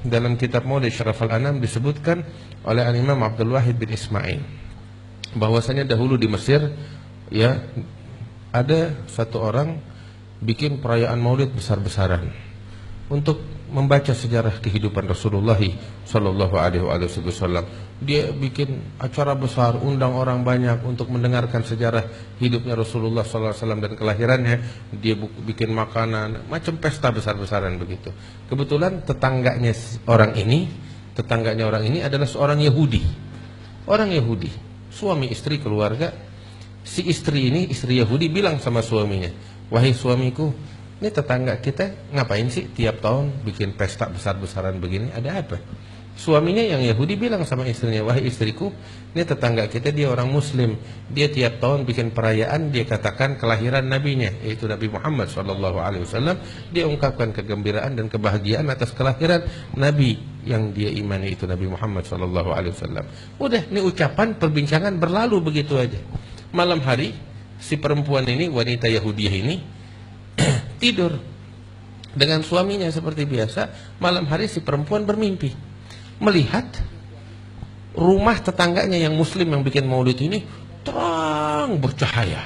Dalam kitab Maulid Syaraful Anam disebutkan oleh Al-Imam Abdul Wahid bin Ismail bahwasanya dahulu di Mesir ya ada satu orang bikin perayaan Maulid besar-besaran untuk membaca sejarah kehidupan Rasulullah sallallahu alaihi wasallam. Dia bikin acara besar, undang orang banyak untuk mendengarkan sejarah hidupnya Rasulullah sallallahu alaihi wasallam dan kelahirannya. Dia bikin makanan, macam pesta besar-besaran begitu. Kebetulan tetangganya orang ini adalah seorang Yahudi. Orang Yahudi, suami istri keluarga. Si istri ini, istri Yahudi bilang sama suaminya, "Wahai suamiku, ini tetangga kita ngapain sih tiap tahun bikin pesta besar-besaran begini? Ada apa?" Suaminya yang Yahudi bilang sama istrinya, "Wahai istriku, ini tetangga kita dia orang Muslim. Dia tiap tahun bikin perayaan, dia katakan kelahiran nabinya, yaitu Nabi Muhammad SAW. Dia ungkapkan kegembiraan dan kebahagiaan atas kelahiran Nabi yang dia imani, itu Nabi Muhammad SAW. Udah, ini ucapan perbincangan berlalu begitu aja. Malam hari si perempuan ini, wanita Yahudiah ini tidur dengan suaminya seperti biasa. Malam hari si perempuan bermimpi melihat rumah tetangganya yang Muslim yang bikin maulid ini terang bercahaya,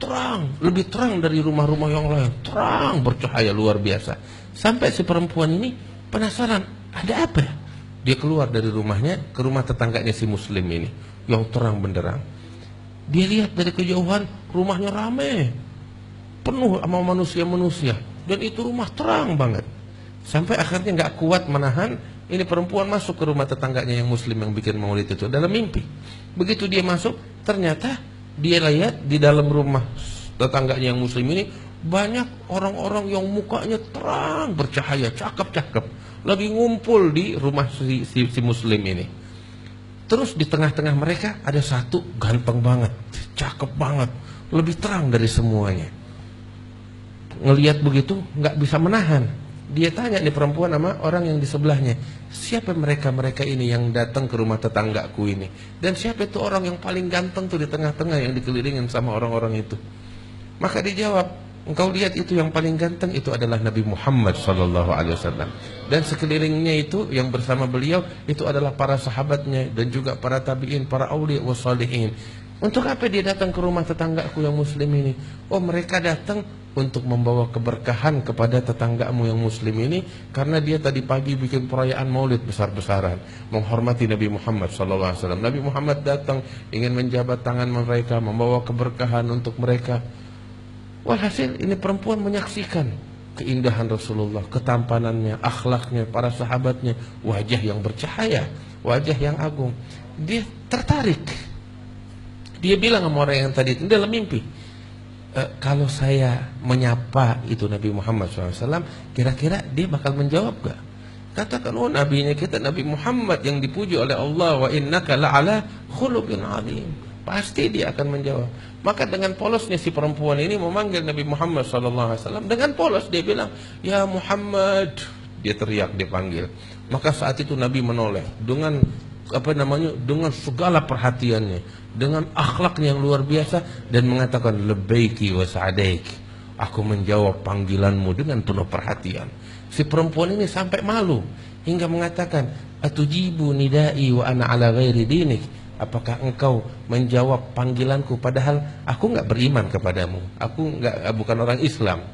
terang, lebih terang dari rumah-rumah yang lain, terang bercahaya luar biasa. Sampai si perempuan ini penasaran, ada apa? Dia keluar dari rumahnya ke rumah tetangganya si Muslim ini yang terang benderang. Dia lihat dari kejauhan rumahnya ramai, penuh sama manusia-manusia, dan itu rumah terang banget. Sampai akhirnya nggak kuat menahan, ini perempuan masuk ke rumah tetangganya yang Muslim yang bikin maulid itu dalam mimpi. Begitu dia masuk, ternyata dia lihat di dalam rumah tetangganya yang Muslim ini banyak orang-orang yang mukanya terang bercahaya, cakep-cakep, lagi ngumpul di rumah si Muslim ini. Terus di tengah-tengah mereka ada satu ganteng banget, cakep banget, lebih terang dari semuanya. Ngelihat begitu nggak bisa menahan. Dia tanya nih perempuan sama orang yang di sebelahnya, siapa mereka ini yang datang ke rumah tetanggaku ini? Dan siapa itu orang yang paling ganteng tuh di tengah-tengah yang dikelilingin sama orang-orang itu? Maka dijawab, engkau lihat itu yang paling ganteng itu adalah Nabi Muhammad SAW. Dan sekelilingnya itu yang bersama beliau itu adalah para sahabatnya dan juga para tabi'in, para aulia wa salihin. Untuk apa dia datang ke rumah tetanggaku yang Muslim ini? Oh, mereka datang untuk membawa keberkahan kepada tetanggamu yang Muslim ini, karena dia tadi pagi bikin perayaan maulid besar-besaran menghormati Nabi Muhammad SAW. Nabi Muhammad datang ingin menjabat tangan mereka, membawa keberkahan untuk mereka. Walhasil ini perempuan menyaksikan keindahan Rasulullah, ketampanannya, akhlaknya, para sahabatnya, wajah yang bercahaya, wajah yang agung. Dia tertarik. Dia bilang sama orang yang tadi itu dalam mimpi, kalau saya menyapa itu Nabi Muhammad SAW, kira-kira dia bakal menjawab gak? Katakan, oh nabinya kita Nabi Muhammad yang dipuji oleh Allah, wa innaka la'ala khuluqin azim. Pasti dia akan menjawab. Maka dengan polosnya si perempuan ini memanggil Nabi Muhammad SAW. Dengan polos dia bilang, ya Muhammad. Dia teriak, dia panggil. Maka saat itu Nabi menoleh dengan dengan segala perhatiannya, dengan akhlaknya yang luar biasa, dan mengatakan labbaiki wa sa'daik, aku menjawab panggilanmu dengan penuh perhatian. Si perempuan ini sampai malu hingga mengatakan, atujibu nidai wa ana ala ghairi dinik, apakah engkau menjawab panggilanku padahal aku enggak beriman kepadamu, aku bukan orang Islam.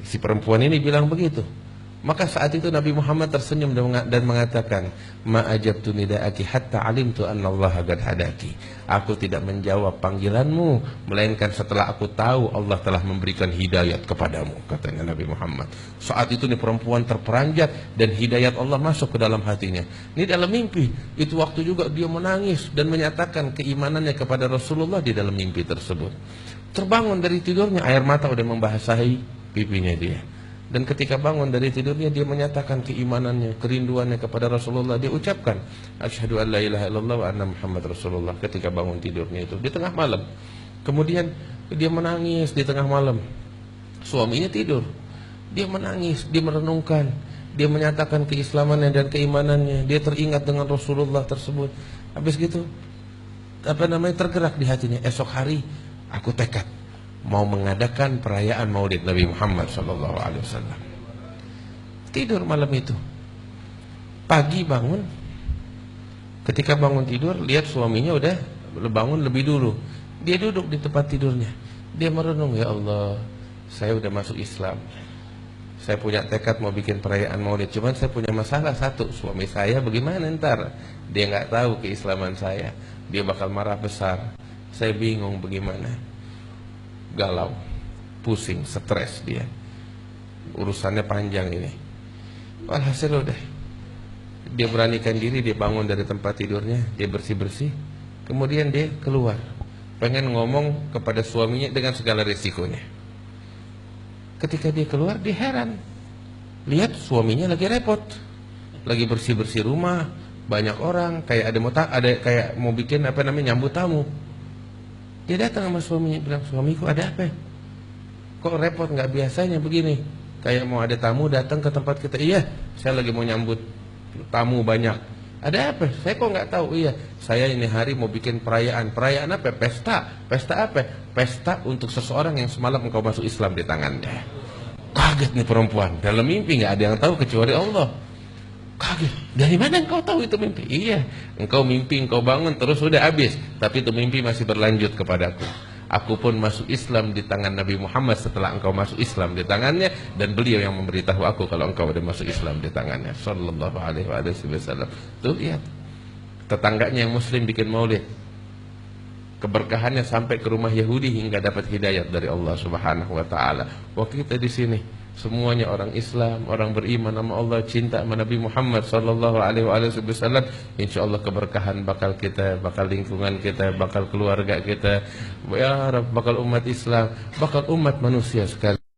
Si perempuan ini bilang begitu. Maka saat itu Nabi Muhammad tersenyum dan mengatakan, ma ajabtu nida'aki hatta alimtu anna Allah qad hadaki. Aku tidak menjawab panggilanmu melainkan setelah aku tahu Allah telah memberikan hidayat kepadamu, katanya Nabi Muhammad. Saat itu nih perempuan terperanjat dan hidayat Allah masuk ke dalam hatinya. Ini dalam mimpi. Itu waktu juga dia menangis dan menyatakan keimanannya kepada Rasulullah di dalam mimpi tersebut. Terbangun dari tidurnya, air mata udah membasahi pipinya dia. Dan ketika bangun dari tidurnya, dia menyatakan keimanannya, kerinduannya kepada Rasulullah. Dia ucapkan asyhadu an la ilaha illallah wa anna Muhammad Rasulullah ketika bangun tidurnya itu di tengah malam. Kemudian dia menangis di tengah malam. Suaminya tidur. Dia menangis, dia merenungkan, dia menyatakan keislamannya dan keimanannya. Dia teringat dengan Rasulullah tersebut. Habis gitu tergerak di hatinya, esok hari aku tekad mau mengadakan perayaan maulid Nabi Muhammad SAW. Tidur malam itu. Pagi bangun, ketika bangun tidur lihat suaminya udah bangun lebih dulu. Dia duduk di tempat tidurnya. Dia merenung, ya Allah, saya udah masuk Islam. Saya punya tekad mau bikin perayaan Maulid, cuman saya punya masalah satu, suami saya bagaimana ntar? Dia nggak tahu keislaman saya, dia bakal marah besar. Saya bingung bagaimana. Galau, pusing, stres dia. Urusannya panjang ini. Walhasil udah, dia beranikan diri, dia bangun dari tempat tidurnya, dia bersih-bersih, kemudian dia keluar, pengen ngomong kepada suaminya dengan segala risikonya. Ketika dia keluar, dia heran, lihat suaminya lagi repot, lagi bersih-bersih rumah, banyak orang, kayak kayak mau bikin nyambut tamu. Dia datang sama suaminya, bilang, suamiku ada apa? Kok repot, nggak biasanya begini. Kayak mau ada tamu datang ke tempat kita. Iya, saya lagi mau nyambut tamu banyak. Ada apa? Saya kok nggak tahu. Iya, saya ini hari mau bikin perayaan. Perayaan apa? Pesta. Pesta apa? Pesta untuk seseorang yang semalam engkau masuk Islam di tangannya. Kaget nih perempuan. Dalam mimpi nggak ada yang tahu kecuali Allah. Kaget. Dari mana engkau tahu itu mimpi? Iya, engkau mimpi, engkau bangun terus sudah habis. Tapi itu mimpi masih berlanjut kepadaku. Aku pun masuk Islam di tangan Nabi Muhammad setelah engkau masuk Islam di tangannya, dan beliau yang memberitahu aku kalau engkau sudah masuk Islam di tangannya. Sallallahu alaihi wasallam. Tuh lihat, tetangganya yang Muslim bikin maulid, keberkahannya sampai ke rumah Yahudi hingga dapat hidayat dari Allah Subhanahu wa taala. Waktu kita di sini semuanya orang Islam, orang beriman sama Allah, cinta sama Nabi Muhammad sallallahu alaihi wasallam. Insyaallah keberkahan bakal kita, bakal lingkungan kita, bakal keluarga kita, ya Rabb, bakal umat Islam, bakal umat manusia sekalian.